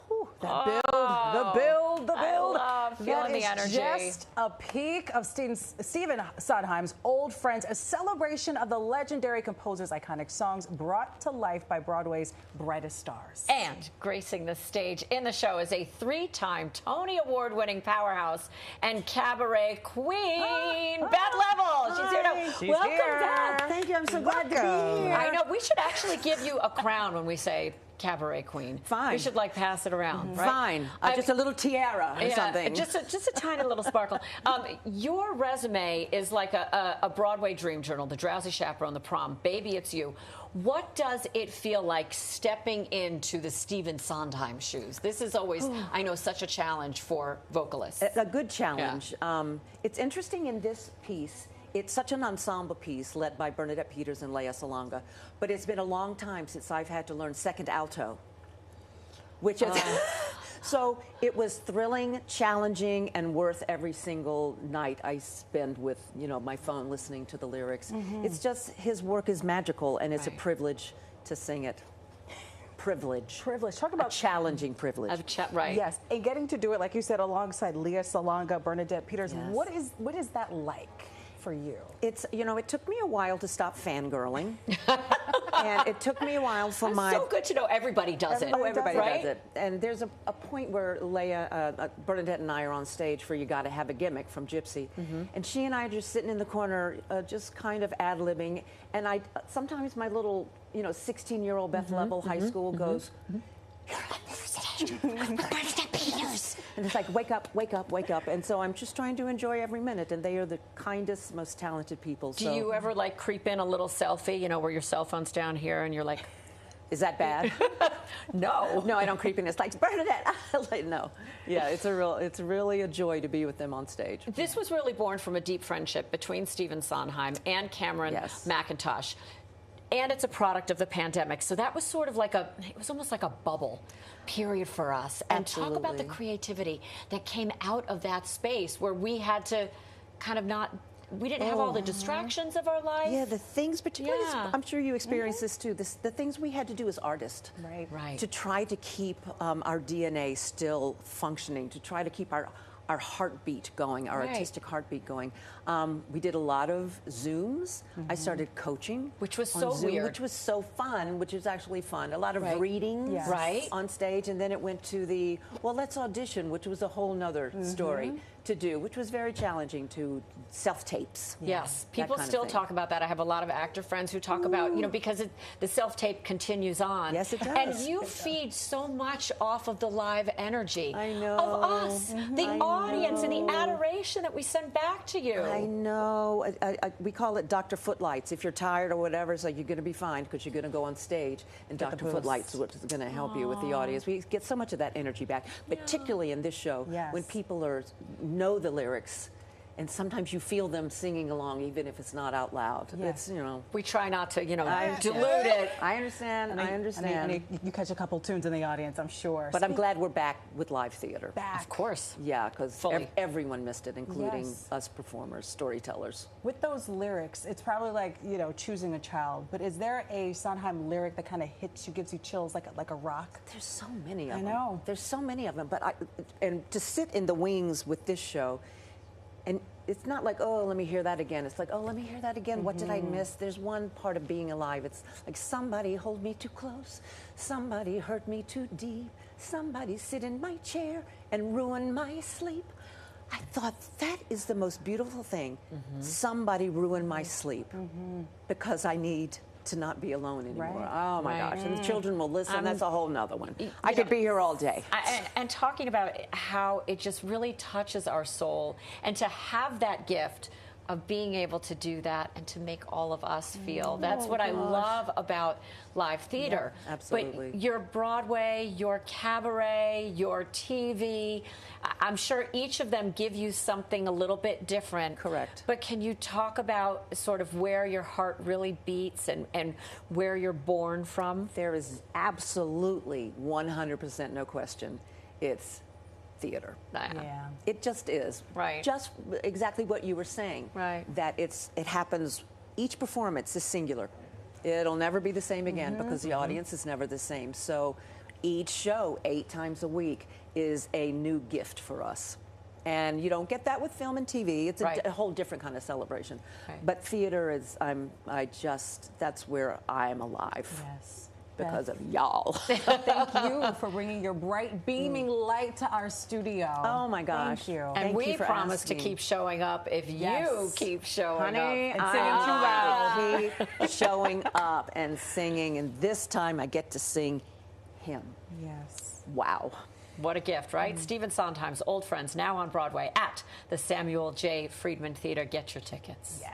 Whew, that build. I love feeling the energy. That is just a peek of Stephen Sondheim's Old Friends, a celebration of the legendary composer's iconic songs brought to life by Broadway's brightest stars. And gracing the stage in the show is a 3-time Tony Award-winning powerhouse and cabaret queen, Beth Leavel. She's here now. She's Welcome here. back. Thank you. I'm so glad to be here. I know. We should actually give you a crown when we say cabaret queen. Fine. We should like pass it around, right? Fine. Just a little tiara or something. Just a tiny little sparkle. Your resume is like a Broadway dream journal, The Drowsy Chaperone, The Prom, Baby It's You. What does it feel like stepping into the Stephen Sondheim shoes? This is always, I know, such a challenge for vocalists. A good challenge. Yeah. It's interesting in this piece. It's such an ensemble piece led by Bernadette Peters and Leah Salonga, but it's been a long time since I've had to learn second alto, which is so it was thrilling, challenging, and worth every single night I spend with my phone listening to the lyrics. It's just his work is magical, and it's a privilege to sing it. Privilege. Talk about a challenging privilege. Right. Yes, and getting to do it, like you said, alongside Leah Salonga, Bernadette Peters. Yes. What is that like for you? It's, it took me a while to stop fangirling. And it took me a while for It's so good to know everybody does it. Oh, everybody right? does it. And there's a point where Leah, Bernadette and I are on stage for You Gotta Have a Gimmick from Gypsy. And she and I are just sitting in the corner, just kind of ad-libbing. And sometimes my little, 16-year-old Beth Leavel, high school, goes, "You're on the stage with Bernadette Peters." And it's like, wake up, wake up, wake up. And so I'm just trying to enjoy every minute. And they are the kindest, most talented people. Do you ever like creep in a little selfie, where your cell phone's down here and you're like, is that bad? No. No, I don't creep in. It's like, Bernadette. Like, no. Yeah, it's really a joy to be with them on stage. This was really born from a deep friendship between Stephen Sondheim and Cameron McIntosh. And it's a product of the pandemic. So that was sort of like it was almost like a bubble period for us. And Absolutely. Talk about the creativity that came out of that space where we had to kind of we didn't have all the distractions of our life. Yeah, the things, particularly, I'm sure you experienced this too, the things we had to do as artists. Right. To try to keep our DNA still functioning, to try to keep our heartbeat going, our artistic heartbeat going. We did a lot of Zooms. I started coaching. Which was on so Zoom, weird. which was so fun, which is actually fun. A lot of readings on stage, and then it went to let's audition, which was a whole nother story to do, which was very challenging, to self-tapes. Yes, people still talk about that. I have a lot of actor friends who talk about, because the self-tape continues on. Yes, it does. And you feed so much off of the live energy of us, the audience, and the adoration that we send back to you. I know. We call it Dr. Footlights. If you're tired or whatever, it's like you're going to be fine because you're going to go on stage, and Dr. Footlights is what's going to help you with the audience. We get so much of that energy back, particularly in this show when people know the lyrics. And sometimes you feel them singing along, even if it's not out loud. It's, we try not to, dilute it. I understand. I understand. You catch a couple tunes in the audience, I'm sure. But I'm glad we're back with live theater. Of course. Yeah, because everyone missed it, including us performers, storytellers. With those lyrics, it's probably like, choosing a child. But is there a Sondheim lyric that kind of hits you, gives you chills like a rock? There's so many of them. I know. There's so many of them. But and to sit in the wings with this show, and it's not like, oh, let me hear that again. It's like, oh, let me hear that again. What did I miss? There's one part of being alive. It's like, somebody hold me too close. Somebody hurt me too deep. Somebody sit in my chair and ruin my sleep. I thought that is the most beautiful thing. Somebody ruin my sleep because I need to not be alone anymore. Oh my gosh. And the children will listen. That's a whole nother one. I could be here all day. And talking about how it just really touches our soul, and to have that gift of being able to do that and to make all of us feel. That's what I love about live theater. Yeah, absolutely. But your Broadway, your cabaret, your TV, I'm sure each of them give you something a little bit different. Correct. But can you talk about sort of where your heart really beats and where you're born from? There is absolutely 100% no question. It's theater. Yeah. It just is. Right. Just exactly what you were saying. Right. That it happens, each performance is singular. It'll never be the same again because the audience is never the same. So each show 8 times a week is a new gift for us. And you don't get that with film and TV. It's Right. a whole different kind of celebration. Right. But theater is, that's where I'm alive. Yes. Because of y'all. Thank you for bringing your bright, beaming light to our studio. Oh my gosh. Thank you. And Thank we you for promise to asking. keep showing up if you Yes. keep showing Honey, up. And singing too loud. I keep showing up and singing, and this time I get to sing him. Yes. Wow. What a gift, right? Stephen Sondheim's Old Friends, now on Broadway at the Samuel J. Friedman Theater. Get your tickets. Yeah.